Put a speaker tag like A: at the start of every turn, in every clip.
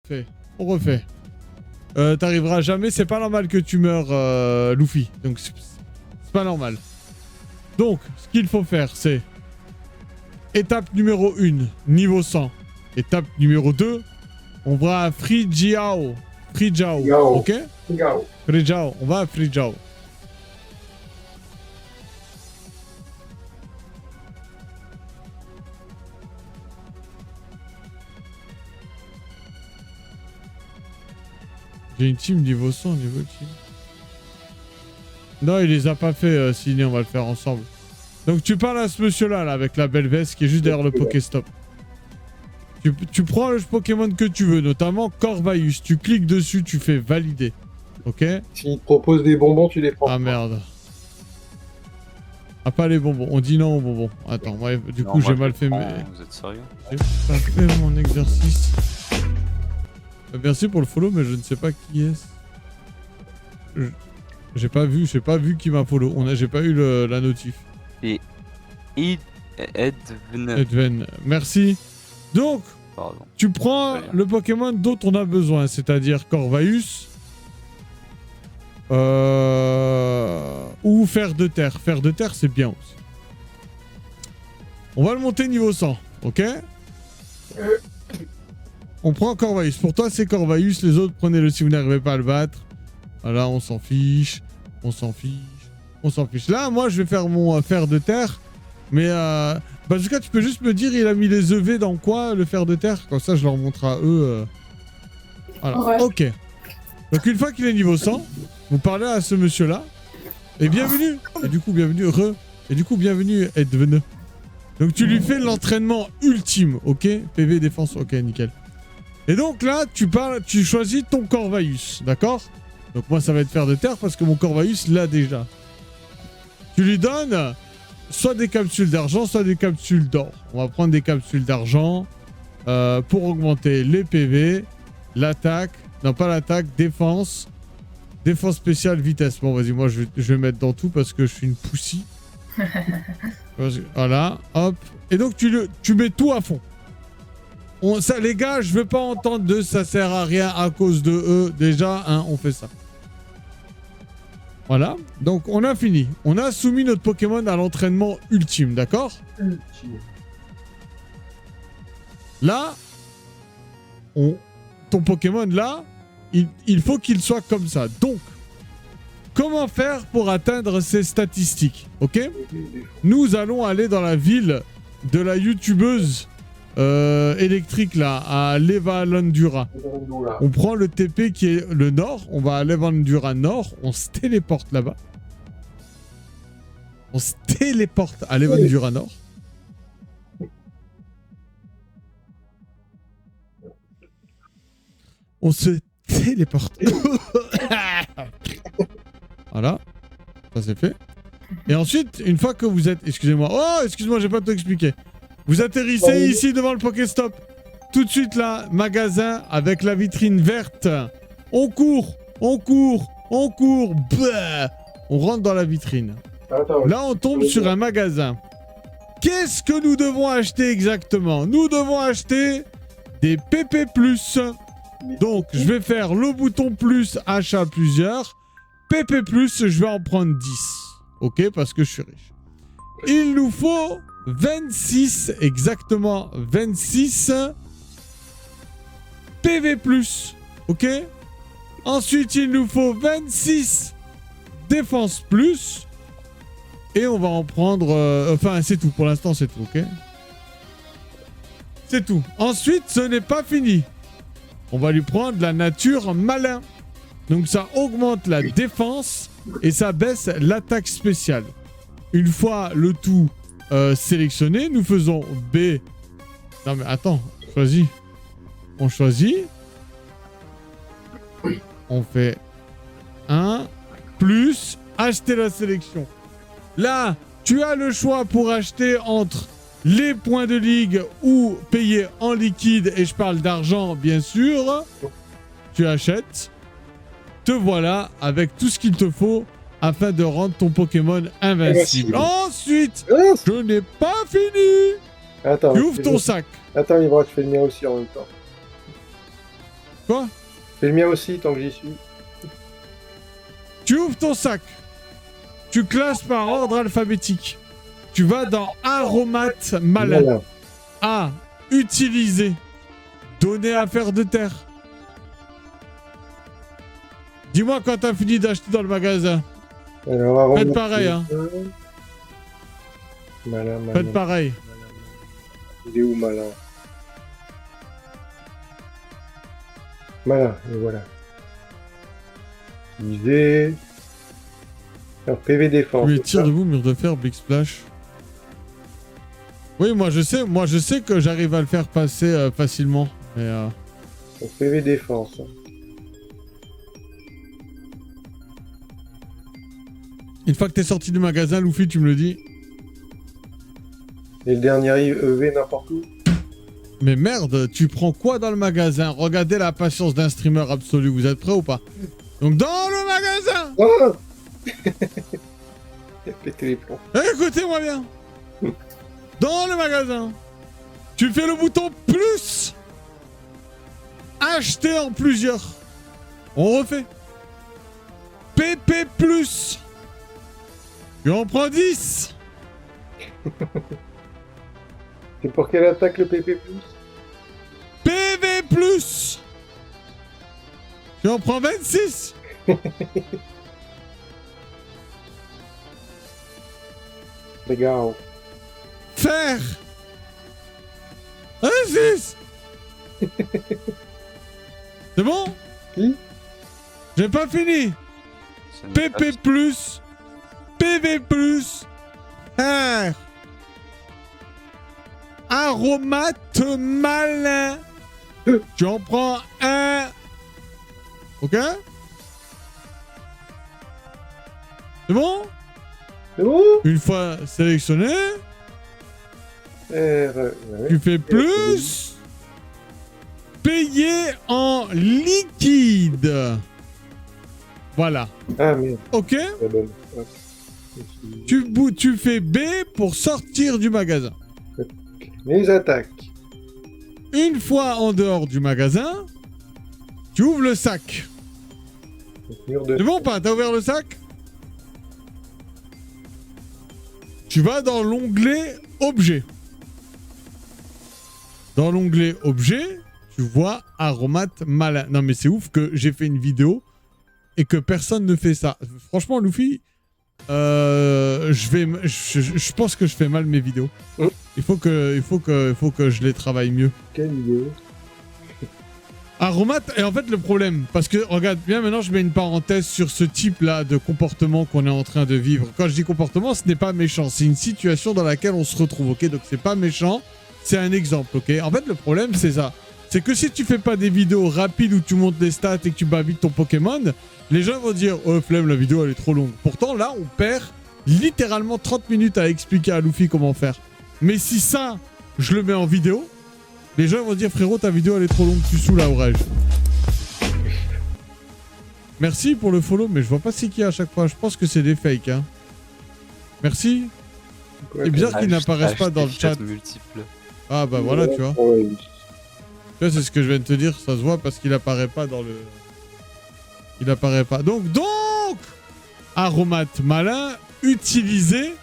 A: refait. On refait. T'arriveras jamais. C'est pas normal que tu meurs, Luffy. Donc, c'est pas normal. Donc, ce qu'il faut faire, c'est... Étape numéro 1, niveau 100. Étape numéro 2, on va à Frijiao. Frijiao, ok? Frijiao, on va à Frijiao. J'ai une team niveau 100, niveau team. Non, il les a pas fait, Ciné, on va le faire ensemble. Donc tu parles à ce monsieur-là, là, avec la belle veste, qui est juste derrière le Pokéstop. Tu prends le Pokémon que tu veux, notamment Corvaeus. Tu cliques dessus, tu fais valider. Ok?
B: S'il te propose des bonbons, tu les prends.
A: Ah merde. Ah, pas les bonbons. On dit non aux bonbons. Attends, moi, du coup, j'ai mal fait mes...
C: Vous êtes sérieux?
A: J'ai pas fait mon exercice. Merci pour le follow, mais je ne sais pas qui est-ce. J'ai pas vu qui m'a follow. J'ai pas eu la notif.
C: Et Edven.
A: Edven, merci. Donc,
C: Pardon.
A: tu prends le Pokémon dont on a besoin, c'est-à-dire Corvaeus ou Fer de Terre. Fer de Terre, c'est bien aussi. On va le monter niveau 100, ok? On prend Corvaeus. Pour toi, c'est Corvaeus. Les autres, prenez-le si vous n'arrivez pas à le battre. Voilà, on s'en fiche. On s'en fiche. On s'en fiche. Là, moi, je vais faire mon Fer de Terre. Mais, Bazooka, tu peux juste me dire, il a mis les EV dans quoi, le Fer de Terre? Comme ça, je leur montre à eux. Voilà, ouais. Ok. Donc, une fois qu'il est niveau 100, vous parlez à ce monsieur-là. Et bienvenue. Et du coup, bienvenue. Et du coup, bienvenue, Edven. Donc, tu lui fais l'entraînement ultime, ok? PV, défense, ok, nickel. Et donc, là, tu choisis ton Corvaeus, d'accord? Donc, moi, ça va être Fer de Terre parce que mon Corvaeus l'a déjà. Tu lui donnes... soit des capsules d'argent, soit des capsules d'or. On va prendre des capsules d'argent pour augmenter les PV, l'attaque, non pas l'attaque, défense spéciale, vitesse. Bon, vas-y, moi je vais mettre dans tout parce que je suis une poussie. Voilà, hop. Et donc tu mets tout à fond. Ça, les gars, je veux pas entendre de ça sert à rien à cause de eux. Déjà, hein, on fait ça. Voilà, donc on a fini. On a soumis notre Pokémon à l'entraînement ultime, d'accord? Là, ton Pokémon, là, il faut qu'il soit comme ça. Donc, comment faire pour atteindre ces statistiques, ok? Nous allons aller dans la ville de la youtubeuse électrique, là, à Levalandura. On prend le TP qui est le nord, on va à Levalandura nord, on se téléporte là-bas. On se téléporte à Levalandura nord. On se téléporte. Voilà, ça c'est fait. Et ensuite, une fois que vous êtes... Excusez-moi. Oh, excuse-moi, j'ai pas tout expliqué. Vous atterrissez ici devant le Pokéstop. Tout de suite là, magasin avec la vitrine verte. On court, on court, on court. Bah, on rentre dans la vitrine. Là, on tombe sur un magasin. Qu'est-ce que nous devons acheter exactement? Nous devons acheter des PP+. Donc, je vais faire le bouton plus, achat plusieurs. PP+, je vais en prendre 10. Ok, parce que je suis riche. Il nous faut 26, exactement 26 PV+, ok? Ensuite, il nous faut 26 défense plus. Et on va en prendre... enfin, c'est tout. Pour l'instant, c'est tout, ok? C'est tout. Ensuite, ce n'est pas fini. On va lui prendre la nature malin. Donc, ça augmente la défense et ça baisse l'attaque spéciale. Une fois le tout sélectionné, nous faisons B. Non, mais attends. Choisis. On choisit. On fait 1 plus acheter la sélection. Là, tu as le choix pour acheter entre les points de ligue ou payer en liquide. Et je parle d'argent, bien sûr. Tu achètes. Te voilà avec tout ce qu'il te faut afin de rendre ton Pokémon invincible. Ensuite, je n'ai pas fini.
B: Attends,
A: tu ouvres ton sac.
B: Attends, Ibra, tu fais le mien aussi en même temps.
A: Quoi?
B: Fais le mien aussi, tant que j'y suis.
A: Tu ouvres ton sac. Tu classes par ordre alphabétique. Tu vas dans aromates malin.
B: Malin.
A: A. Utiliser. Donner à faire de terre. Dis-moi quand t'as fini d'acheter dans le magasin.
B: Alors,
A: Faites pareil, hein.
B: Malin, malin.
A: Faites pareil.
B: Il est où, malin? Malin, et voilà. Utiliser. Alors, PV défense.
A: Oui,
B: c'est
A: tire
B: ça
A: debout, mur de fer, big splash. Oui, moi je sais que j'arrive à le faire passer facilement. Mais
B: Donc, PV défense.
A: une fois que t'es sorti du magasin, Luffy, tu me le dis.
B: Et le dernier EV n'importe où.
A: Mais merde, tu prends quoi dans le magasin? Regardez la patience d'un streamer absolu, vous êtes prêts ou pas? Donc dans le magasin.
B: Ah Il a pété les plombs.
A: Écoutez-moi bien. Dans le magasin, tu fais le bouton plus. Acheter en plusieurs. On refait. PP plus. Tu en prends 10.
B: C'est pour quelle attaque le PP+.
A: PV plus. Tu en prends 26.
B: Regarde.
A: Faire. 26. C'est bon?
B: Qui?
A: J'ai pas fini.
C: Ça n'est pas
A: PP plus. PV plus. R. Aromate malin. Tu en prends un. Ok? C'est bon?
B: C'est bon?
A: Une fois sélectionné,
B: ouais.
A: tu fais plus. Payer en liquide. Voilà.
B: Ah merde,
A: Ok?
B: c'est bon. Ouais.
A: Tu fais B pour sortir du magasin.
B: Les attaques.
A: Une fois en dehors du magasin, tu ouvres le sac.
B: Mur de...
A: C'est bon ou pas? T'as ouvert le sac? Tu vas dans l'onglet Objet. Dans l'onglet Objet, tu vois aromate malin. Non mais c'est ouf que j'ai fait une vidéo et que personne ne fait ça. Franchement, Luffy, je pense que je fais mal mes vidéos. Il faut que je les travaille mieux.
B: Quelle idée.
A: Aromate, et en fait le problème, parce que regarde bien maintenant je mets une parenthèse sur ce type là de comportement qu'on est en train de vivre. Quand je dis comportement, ce n'est pas méchant, c'est une situation dans laquelle on se retrouve, ok? Donc c'est pas méchant, c'est un exemple, ok? En fait le problème c'est ça, c'est que si tu fais pas des vidéos rapides où tu montes les stats et que tu bats vite ton Pokémon, les gens vont dire oh flemme, la vidéo elle est trop longue. Pourtant là on perd littéralement 30 minutes à expliquer à Luffy comment faire. Mais si ça, je le mets en vidéo, les gens vont dire frérot ta vidéo elle est trop longue, tu saoules la orage. Merci pour le follow, mais je vois pas c'est qui à chaque fois. Je pense que c'est des fakes. Hein. Merci. C'est bizarre qu'ils n'apparaissent pas dans le chat.
C: multiple.
A: Ah bah voilà, tu vois.
B: Ouais.
A: Tu vois, c'est ce que je viens de te dire, ça se voit parce qu'il apparaît pas dans le... Il apparaît pas. Donc aromate malin, utilisé,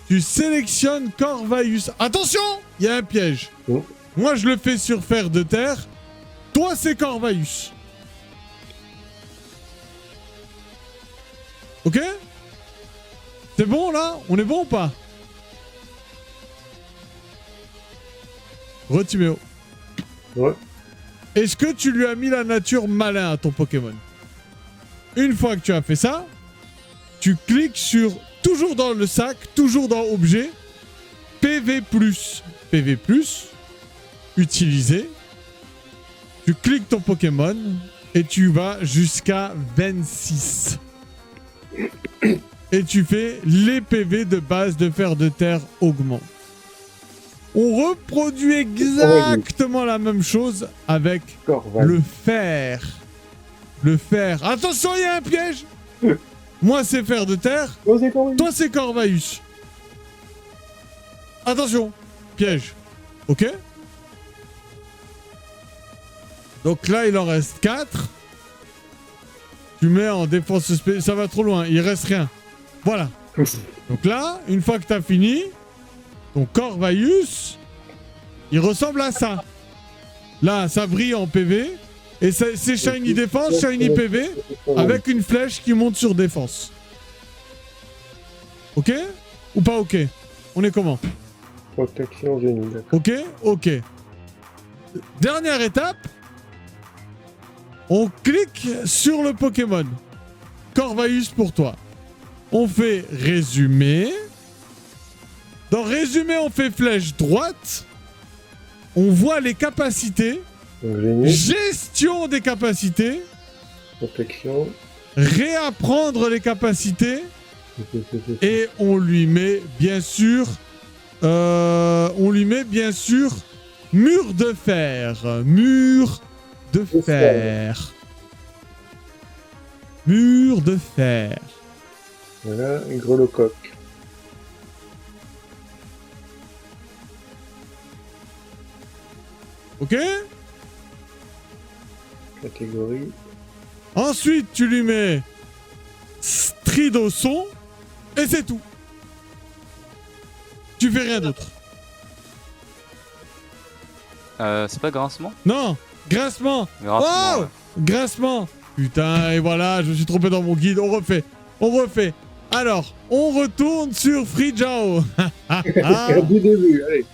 A: tu sélectionnes Corvaeus. Attention, il y a un piège.
B: Oh.
A: Moi, je le fais sur fer de terre. Toi, c'est Corvaeus. Ok? C'est bon, là? On est bon ou pas? Retiméo.
B: Ouais.
A: Est-ce que tu lui as mis la nature malin à ton Pokémon? Une fois que tu as fait ça, tu cliques sur, toujours dans le sac, toujours dans Objet, PV+. PV+, utiliser. Tu cliques ton Pokémon et tu vas jusqu'à 26. Et tu fais les PV de base de fer de terre augmente. On reproduit exactement la même chose avec le fer. Le fer. Attention, il y a un piège. Moi, c'est fer de terre. Toi, c'est Corvaeus. Attention. Piège. Ok? Donc là, il en reste 4. Tu mets en défense spéciale. Ça va trop loin, il reste rien. Voilà. Donc là, une fois que tu as fini, ton Corvaius, il ressemble à ça. Là, ça brille en PV. Et c'est Shiny Défense, Shiny PV, avec une flèche qui monte sur Défense. Ok? Ou pas ok? On est comment?
B: Protection génie, d'accord.
A: Ok? Ok. Dernière étape. On clique sur le Pokémon. Corvaius pour toi. On fait résumé. Dans résumé, on fait flèche droite. On voit les capacités.
B: Donc, génie,
A: Gestion des capacités.
B: protection.
A: Réapprendre les capacités. Et on lui met bien sûr... mur de fer. Mur de fer. Mur de fer.
B: Voilà, un grelocoq.
A: Ok?
B: Catégorie.
A: Ensuite, tu lui mets Stridosson. Et c'est tout. Tu fais rien d'autre.
C: C'est pas grincement?
A: Non, grincement.
C: Grincement,
A: Oh,
C: ouais.
A: grincement. Putain, et voilà, je me suis trompé dans mon guide. On refait. On refait. Alors, on retourne sur Frigiao.
B: Du début, allez.